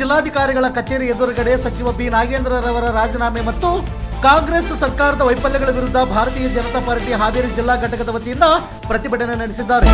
ಜಿಲ್ಲಾಧಿಕಾರಿಗಳ ಕಚೇರಿ ಎದುರುಗಡೆ ಸಚಿವ ಬಿ ನಾಗೇಂದ್ರರವರ ರಾಜೀನಾಮೆ ಮತ್ತು ಕಾಂಗ್ರೆಸ್ ಸರ್ಕಾರದ ವೈಫಲ್ಯಗಳ ವಿರುದ್ಧ ಭಾರತೀಯ ಜನತಾ ಪಾರ್ಟಿ ಹಾವೇರಿ ಜಿಲ್ಲಾ ಘಟಕದ ವತಿಯಿಂದ ಪ್ರತಿಭಟನೆ ನಡೆಸಿದ್ದಾರೆ.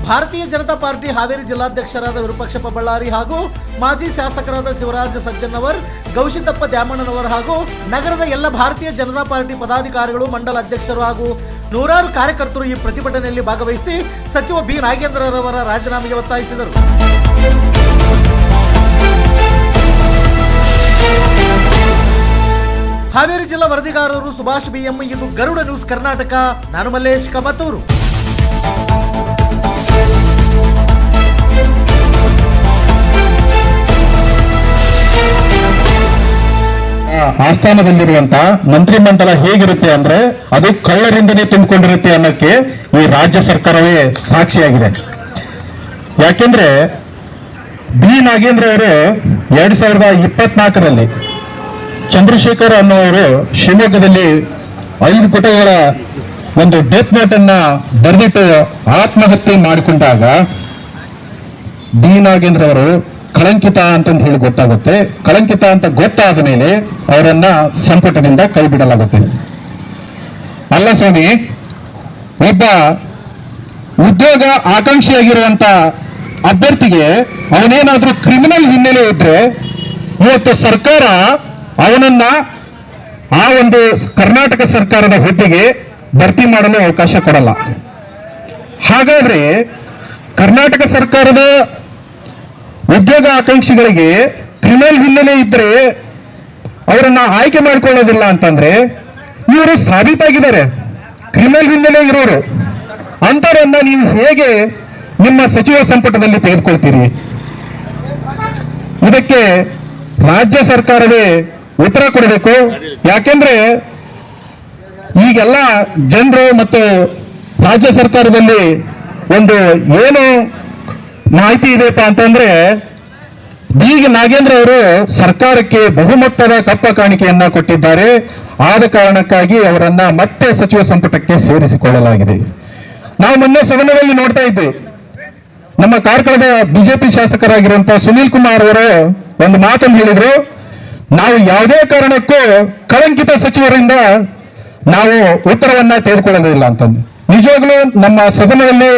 ಭಾರತೀಯ ಜನತಾ ಪಾರ್ಟಿ ಹಾವೇರಿ ಜಿಲ್ಲಾಧ್ಯಕ್ಷರಾದ ವಿರೂಪಾಕ್ಷಪ್ಪ ಬಳ್ಳಾರಿ ಹಾಗೂ ಮಾಜಿ ಶಾಸಕರಾದ ಶಿವರಾಜ ಸಜ್ಜನವರ್, ಗೌಶಿದ್ದಪ್ಪ ದ್ಯಾಮಣ್ಣನವರ್ ಹಾಗೂ ನಗರದ ಎಲ್ಲ ಭಾರತೀಯ ಜನತಾ ಪಾರ್ಟಿ ಪದಾಧಿಕಾರಿಗಳು, ಮಂಡಲ ಅಧ್ಯಕ್ಷರು ಹಾಗೂ ನೂರಾರು ಕಾರ್ಯಕರ್ತರು ಈ ಪ್ರತಿಭಟನೆಯಲ್ಲಿ ಭಾಗವಹಿಸಿ ಸಚಿವ ಬಿ ನಾಗೇಂದ್ರರವರ ರಾಜೀನಾಮೆಗೆ ಒತ್ತಾಯಿಸಿದರು. ಹಾವೇರಿ ಜಿಲ್ಲಾ ವರದಿಗಾರರು ಸುಭಾಷ್ ಬಿಎಂ. ಇದು ಗರುಡ ನ್ಯೂಸ್ ಕರ್ನಾಟಕ. ನಾನು ಮಲ್ಲೇಶ್ ಕಮತೂರು. ಆಸ್ಥಾನದಲ್ಲಿರುವಂತಹ ಮಂತ್ರಿಮಂಡಲ ಹೇಗಿರುತ್ತೆ ಅಂದ್ರೆ ಅದು ಕಳ್ಳರಿಂದನೇ ತುಂಬಿಕೊಂಡಿರುತ್ತೆ ಅನ್ನೋಕ್ಕೆ ಈ ರಾಜ್ಯ ಸರ್ಕಾರವೇ ಸಾಕ್ಷಿಯಾಗಿದೆ. ಯಾಕೆಂದ್ರೆ ಬಿ ನಾಗೇಂದ್ರ ಅವರು 2024ರಲ್ಲಿ ಚಂದ್ರಶೇಖರ್ ಅನ್ನೋರು ಶಿವಮೊಗ್ಗದಲ್ಲಿ 5 ಪುಟಗಳ ಒಂದು ಡೆತ್ ನೋಟ್ ಅನ್ನ ಬರೆದಿಟ್ಟು ಆತ್ಮಹತ್ಯೆ ಮಾಡಿಕೊಂಡಾಗ ಬಿ ನಾಗೇಂದ್ರ ಅವರು ಕಳಂಕಿತ ಅಂತಂದು ಹೇಳಿ ಗೊತ್ತಾಗುತ್ತೆ. ಕಳಂಕಿತ ಅಂತ ಗೊತ್ತಾದ ಮೇಲೆ ಅವರನ್ನ ಸಂಪುಟದಿಂದ ಕೈ ಬಿಡಲಾಗುತ್ತೆ. ಅಲ್ಲ ಸ್ವಾಮಿ, ಒಬ್ಬ ಉದ್ಯೋಗ ಆಕಾಂಕ್ಷಿಯಾಗಿರುವಂತ ಅಭ್ಯರ್ಥಿಗೆ ಅವನೇನಾದ್ರೂ ಕ್ರಿಮಿನಲ್ ಹಿನ್ನೆಲೆ ಇದ್ರೆ ಇವತ್ತು ಸರ್ಕಾರ ಅವನನ್ನ ಆ ಒಂದು ಕರ್ನಾಟಕ ಸರ್ಕಾರದ ಹುದ್ದೆಗೆ ಭರ್ತಿ ಮಾಡಲು ಅವಕಾಶ ಕೊಡಲ್ಲ. ಹಾಗಾದ್ರೆ ಕರ್ನಾಟಕ ಸರ್ಕಾರದ ಉದ್ಯೋಗ ಆಕಾಂಕ್ಷಿಗಳಿಗೆ ಕ್ರಿಮಿನಲ್ ಹಿನ್ನೆಲೆ ಇದ್ರೆ ಅವರನ್ನ ಆಯ್ಕೆ ಮಾಡಿಕೊಳ್ಳೋದಿಲ್ಲ ಅಂತಂದ್ರೆ ಇವರು ಸಾಬೀತಾಗಿದ್ದಾರೆ ಕ್ರಿಮಿನಲ್ ಹಿನ್ನೆಲೆ ಇರೋರು. ಅಂತವರನ್ನ ನೀವು ಹೇಗೆ ನಿಮ್ಮ ಸಚಿವ ಸಂಪುಟದಲ್ಲಿ ತೆಗೆದುಕೊಳ್ತೀರಿ? ಇದಕ್ಕೆ ರಾಜ್ಯ ಸರ್ಕಾರವೇ ಉತ್ತರ ಕೊಡಬೇಕು. ಯಾಕೆಂದ್ರೆ ಈಗೆಲ್ಲ ಜನರು ಮತ್ತು ರಾಜ್ಯ ಸರ್ಕಾರದಲ್ಲಿ ಒಂದು ಏನು ಮಾಹಿತಿ ಇದೆಯಪ್ಪ ಅಂತಂದ್ರೆ ಬಿ ನಾಗೇಂದ್ರ ಅವರು ಸರ್ಕಾರಕ್ಕೆ ಬಹುಮಟ್ಟದ ಕಪ್ಪ ಕಾಣಿಕೆಯನ್ನ ಕೊಟ್ಟಿದ್ದಾರೆ. ಆದ ಕಾರಣಕ್ಕಾಗಿ ಅವರನ್ನ ಮತ್ತೆ ಸಚಿವ ಸಂಪುಟಕ್ಕೆ ಸೇರಿಸಿಕೊಳ್ಳಲಾಗಿದೆ. ನಾವು ಮೊನ್ನೆ ಸದನದಲ್ಲಿ ನೋಡ್ತಾ ಇದ್ವಿ, ನಮ್ಮ ಕಾರ್ಕಳದ ಬಿಜೆಪಿ ಶಾಸಕರಾಗಿರುವಂತಹ ಸುನೀಲ್ ಕುಮಾರ್ ಅವರು ಒಂದು ಮಾತನ್ನು ಹೇಳಿದ್ರು, ನಾವು ಯಾವುದೇ ಕಾರಣಕ್ಕೂ ಕಳಂಕಿತ ಸಚಿವರಿಂದ ನಾವು ಉತ್ತರವನ್ನ ತೆಗೆದುಕೊಳ್ಳೋದಿಲ್ಲ ಅಂತಂದು. ನಿಜವಾಗ್ಲೂ ನಮ್ಮ ಸದನದಲ್ಲಿ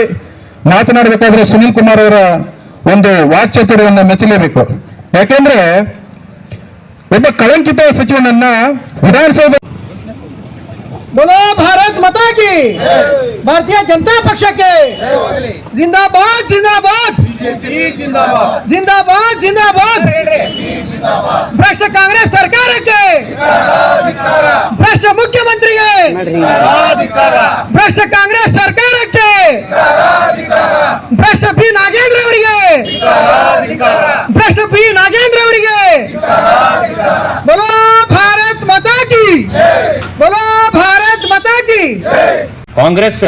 ಮಾತನಾಡಬೇಕಾದ್ರೆ ಸುನೀಲ್ ಕುಮಾರ್ ಅವರ ಒಂದು ವಾಕ್ಚಾತುರ್ಯವನ್ನ ಮೆಚ್ಚಲೇಬೇಕು. ಯಾಕೆಂದ್ರೆ ಒಬ್ಬ ಕಳಂಕಿತ ಸಚಿವನನ್ನ ವಿಧಾನಸೌಧ बोलो भारत माता की, भारतीय जनता पक्ष के जिंदाबाद जिंदाबाद जिंदाबाद जिंदाबाद। भ्रष्ट कांग्रेस सरकार के, भ्रष्ट मुख्यमंत्री भ्रष्ट कांग्रेस सरकार के, भ्रष्ट बी नागेंद्र ಅವರಿಗೆ, भ्रष्ट बी नागेंद्र ಅವರಿಗೆ बोलो भारत माता की, बोलो भारत माता की। ಕಾಂಗ್ರೆಸ್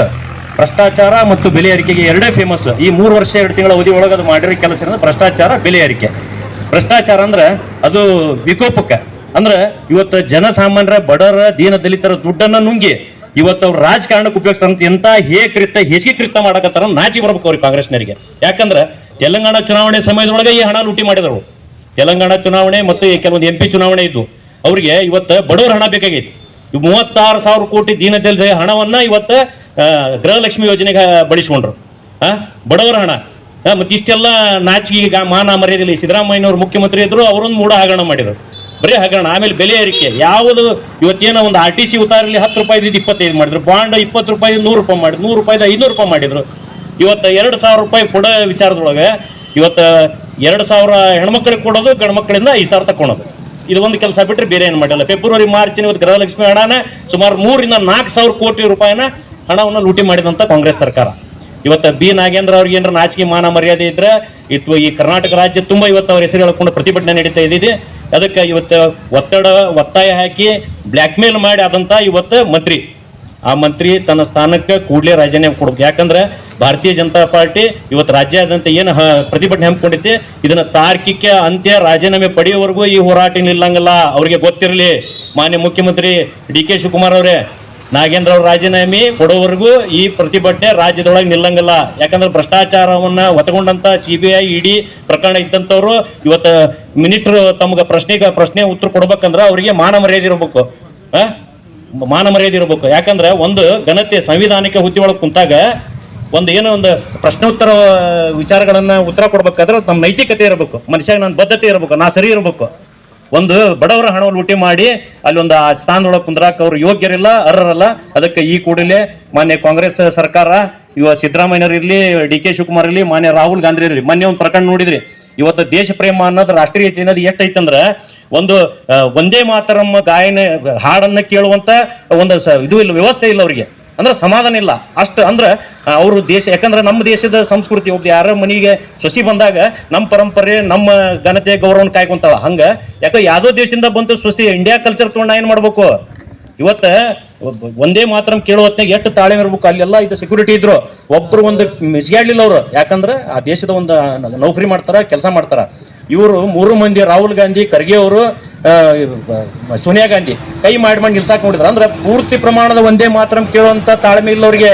ಭ್ರಷ್ಟಾಚಾರ ಮತ್ತು ಬೆಲೆ ಏರಿಕೆಗೆ ಎರಡೇ ಫೇಮಸ್. ಈ 3 ವರ್ಷ 2 ತಿಂಗಳ ಅವಧಿ ಒಳಗೆ ಅದು ಮಾಡಿರೋ ಕೆಲಸ ಭ್ರಷ್ಟಾಚಾರ, ಬೆಲೆ ಏರಿಕೆ. ಭ್ರಷ್ಟಾಚಾರ ಅಂದ್ರೆ ಅದು ವಿಕೋಪಕ್ಕೆ ಅಂದ್ರೆ ಇವತ್ತು ಜನಸಾಮಾನ್ಯರ, ಬಡವರ, ದೀನ ದಲಿತರ ದುಡ್ಡನ್ನ ನುಂಗಿ ಇವತ್ತು ಅವ್ರು ರಾಜಕಾರಣಕ್ಕೆ ಉಪಯೋಗಿಸ್ತಾರಂತ ಎಂತ ಹೇಸಿಗೆ ಕೃತ್ಯ ಮಾಡಕತ್ತಾರ. ನಾಚಿ ಬರ್ಬೇಕು ಅವ್ರಿಗೆ ಕಾಂಗ್ರೆಸ್ನರಿಗೆ. ಯಾಕಂದ್ರೆ ತೆಲಂಗಾಣ ಚುನಾವಣೆ ಸಮಯದೊಳಗೆ ಈ ಹಣ ಲೂಟಿ ಮಾಡಿದರು. ತೆಲಂಗಾಣ ಚುನಾವಣೆ ಮತ್ತು ಕೆಲವೊಂದು MP ಚುನಾವಣೆ ಇದ್ದು ಅವ್ರಿಗೆ ಇವತ್ತು ಬಡವರ ಹಣ ಬೇಕಾಗೈತಿ. 36,000 ಕೋಟಿ ದೀನದಲಿತ ಹಣವನ್ನ ಇವತ್ತು ಗೃಹಲಕ್ಷ್ಮಿ ಯೋಜನೆಗೆ ಬಳಸಿಕೊಂಡ್ರು. ಬಡವರ ಹಣ. ಮತ್ತೆ ಇಷ್ಟೆಲ್ಲ ನಾಚಿಕೆ ಮಾನ ಮರ್ಯಾದಿಲ್ಲ. ಸಿದ್ದರಾಮಯ್ಯನವರು ಮುಖ್ಯಮಂತ್ರಿ ಇದ್ರು, ಅವರೊಂದು ಮೂಢ ಹಗರಣ ಮಾಡಿದ್ರು, ಬರೀ ಹಗರಣ. ಆಮೇಲೆ ಬೆಲೆ ಏರಿಕೆ ಯಾವುದು ಇವತ್ತೇನೋ ಒಂದು RTC ಉತ್ತಾರಲ್ಲಿ 10 ರೂಪಾಯಿ 25 ಮಾಡಿದ್ರು, ಬಾಂಡ್ 20 ರೂಪಾಯಿ 100 ರೂಪಾಯಿ ಮಾಡಿದ್ರು, 100 ರೂಪಾಯಿ 500 ರೂಪಾಯಿ ಮಾಡಿದ್ರು. ಇವತ್ತು 2,000 ರೂಪಾಯಿ ಕೊಡೋ ವಿಚಾರದೊಳಗೆ ಇವತ್ತು 2,000 ಹೆಣ್ಮಕ್ಳಿಗೆ ಕೊಡೋದು, ಗಂಡು ಮಕ್ಕಳಿಂದ 5,000 ತಗೊಳೋದು. ಇದು ಒಂದು ಕೆಲಸ ಬಿಟ್ಟರೆ ಬೇರೆ ಏನು ಮಾಡಿಲ್ಲ. ಫೆಬ್ರವರಿ ಮಾರ್ಚಿನ ಇವತ್ತು ಗೃಹಲಕ್ಷ್ಮಿ ಹಣನ ಸುಮಾರು 3,000 ರಿಂದ 4,000 ಕೋಟಿ ರೂಪಾಯಿನ ಹಣವನ್ನು ಲೂಟಿ ಮಾಡಿದಂಥ ಕಾಂಗ್ರೆಸ್ ಸರ್ಕಾರ. ಇವತ್ತು ಬಿ ನಾಗೇಂದ್ರ ಅವ್ರಿಗೆ ಏನಾರ ನಾಚಿಕೆ ಮಾನ ಮರ್ಯಾದೆ ಇದ್ರೆ ಈ ಕರ್ನಾಟಕ ರಾಜ್ಯ ತುಂಬ ಇವತ್ತು ಅವ್ರ ಹೆಸರು ಹೇಳ್ಕೊಂಡು ಪ್ರತಿಭಟನೆ ನಡೀತಾ ಇದ್ದಿದೆ. ಅದಕ್ಕೆ ಇವತ್ತು ಒತ್ತಾಯ ಹಾಕಿ ಬ್ಲ್ಯಾಕ್ ಮೇಲ್ ಮಾಡಿ ಆದಂಥ ಇವತ್ತು ಮಂತ್ರಿ, ಆ ಮಂತ್ರಿ ತನ್ನ ಸ್ಥಾನಕ್ಕೆ ಕೂಡಲೇ ರಾಜೀನಾಮೆ ಕೊಡ್ಬೇಕು. ಯಾಕಂದ್ರೆ ಭಾರತೀಯ ಜನತಾ ಪಾರ್ಟಿ ಇವತ್ತು ರಾಜ್ಯಾದ್ಯಂತ ಏನು ಪ್ರತಿಭಟನೆ ಹಮ್ಮಿಕೊಂಡಿದೆ, ಇದನ್ನ ತಾರ್ಕಿಕ ಅಂತ್ಯ ರಾಜೀನಾಮೆ ಪಡೆಯುವವರೆಗೂ ಈ ಹೋರಾಟ ನಿಲ್ಲಂಗಿಲ್ಲ. ಅವ್ರಿಗೆ ಗೊತ್ತಿರಲಿ. ಮಾನ್ಯ ಮುಖ್ಯಮಂತ್ರಿ DK ಶಿವಕುಮಾರ್ ಅವರೇ, ನಾಗೇಂದ್ರ ಅವ್ರ ರಾಜೀನಾಮೆ ಕೊಡೋವರೆಗೂ ಈ ಪ್ರತಿಭಟನೆ ರಾಜ್ಯದೊಳಗೆ ನಿಲ್ಲಂಗಿಲ್ಲ. ಯಾಕಂದ್ರೆ ಭ್ರಷ್ಟಾಚಾರವನ್ನ ಒತ್ತಗೊಂಡಂತ CBI ED ಪ್ರಕರಣ ಇದ್ದಂಥವ್ರು ಇವತ್ತು ಮಿನಿಸ್ಟರ್ ತಮ್ಗೆ ಪ್ರಶ್ನೆ ಉತ್ತರ ಕೊಡ್ಬೇಕಂದ್ರೆ ಅವರಿಗೆ ಮಾನ ಮರ್ಯಾದೆ ಇರಬೇಕು. ಮಾನ ಮರ್ಯಾದೆ ಇರಬೇಕು. ಯಾಕಂದ್ರೆ ಒಂದು ಘನತೆ ಸಂವಿಧಾನಿಕ ಹುದ್ದೆ ಒಳಗೆ ಕುಂತಾಗ ಒಂದು ಏನೋ ಒಂದು ಪ್ರಶ್ನೋತ್ತರ ವಿಚಾರಗಳನ್ನ ಉತ್ತರ ಕೊಡ್ಬೇಕಾದ್ರೆ ನಮ್ಮ ನೈತಿಕತೆ ಇರಬೇಕು, ಮನುಷ್ಯಾಗ ನನ್ನ ಬದ್ಧತೆ ಇರಬೇಕು, ನಾ ಸರಿ ಇರಬೇಕು. ಒಂದು ಬಡವರ ಹಣವನ್ನು ಲೂಟಿ ಮಾಡಿ ಅಲ್ಲಿ ಒಂದು ಆ ಸ್ಥಾನದೊಳಗೆ ಕುಂದ್ರಾಕ ಅವ್ರು ಯೋಗ್ಯರಿಲ್ಲ, ಅರ್ಹರಲ್ಲ. ಅದಕ್ಕೆ ಈ ಕೂಡಲೇ ಮಾನ್ಯ ಕಾಂಗ್ರೆಸ್ ಸರ್ಕಾರ, ಸಿದ್ದರಾಮಯ್ಯರಿರ್ಲಿ, DK ಶಿವಕುಮಾರ್ ಇರಲಿ, ಮಾನ್ಯ ರಾಹುಲ್ ಗಾಂಧಿ ಇರಲಿ, ಮೊನ್ನೆ ಒಂದು ಪ್ರಕರಣ ನೋಡಿದ್ರಿ. ಇವತ್ತು ದೇಶ ಪ್ರೇಮ ಅನ್ನೋದು, ರಾಷ್ಟ್ರೀಯತೆ ಅನ್ನೋದು ಎಷ್ಟೈತಂದ್ರೆ ಒಂದು ಒಂದೇ ಮಾತರಂ ಗಾಯನ ಹಾಡನ್ನ ಕೇಳುವಂತ ಒಂದು ಇದು ಇಲ್ಲ, ವ್ಯವಸ್ಥೆ ಇಲ್ಲ ಅವ್ರಿಗೆ. ಅಂದ್ರೆ ಸಮಾಧಾನ ಇಲ್ಲ ಅಷ್ಟು. ಅಂದ್ರೆ ಅವರು ದೇಶ, ಯಾಕಂದ್ರೆ ನಮ್ಮ ದೇಶದ ಸಂಸ್ಕೃತಿ, ಒಬ್ಬ ಯಾರ ಮನೆಗೆ ಸೊಸಿ ಬಂದಾಗ ನಮ್ಮ ಪರಂಪರೆ, ನಮ್ಮ ಘನತೆ, ಗೌರವನ ಕಾಯ್ಕೊಂತಾಳ. ಹಂಗ ಯಾಕೆ ಯಾವುದೋ ದೇಶದಿಂದ ಬಂತು ಸೊಸಿ ಇಂಡಿಯಾ ಕಲ್ಚರ್ ತೊಗೊಂಡು ಏನ್ ಮಾಡ್ಬೇಕು? ಇವತ್ತ ಒಂದೇ ಮಾತ್ರ ಕೇಳೋ ಹೊತ್ನಾಗ ಎಷ್ಟು ತಾಳ್ಮೆ ಇರ್ಬೇಕು. ಅಲ್ಲೆಲ್ಲ ಇದು ಸೆಕ್ಯೂರಿಟಿ ಇದ್ರು, ಒಬ್ರು ಒಂದು ಮಿಸ್ಗಾಡ್ಲಿಲ್ಲ ಅವರು. ಯಾಕಂದ್ರೆ ಆ ದೇಶದ ಒಂದು ನೌಕರಿ ಮಾಡ್ತಾರ, ಕೆಲಸ ಮಾಡ್ತಾರ. ಇವರು 3 ಮಂದಿ, ರಾಹುಲ್ ಗಾಂಧಿ, ಖರ್ಗೆ ಅವರು, ಸೋನಿಯಾ ಗಾಂಧಿ ಕೈ ಮಾಡಿ ನಿಲ್ಸಾಕ್ ನೋಡಿದ್ರು. ಅಂದ್ರೆ ಪೂರ್ತಿ ಪ್ರಮಾಣದ ಒಂದೇ ಮಾತ್ರ ಕೇಳುವಂತ ತಾಳ್ಮೆ ಇಲ್ಲ ಅವ್ರಿಗೆ.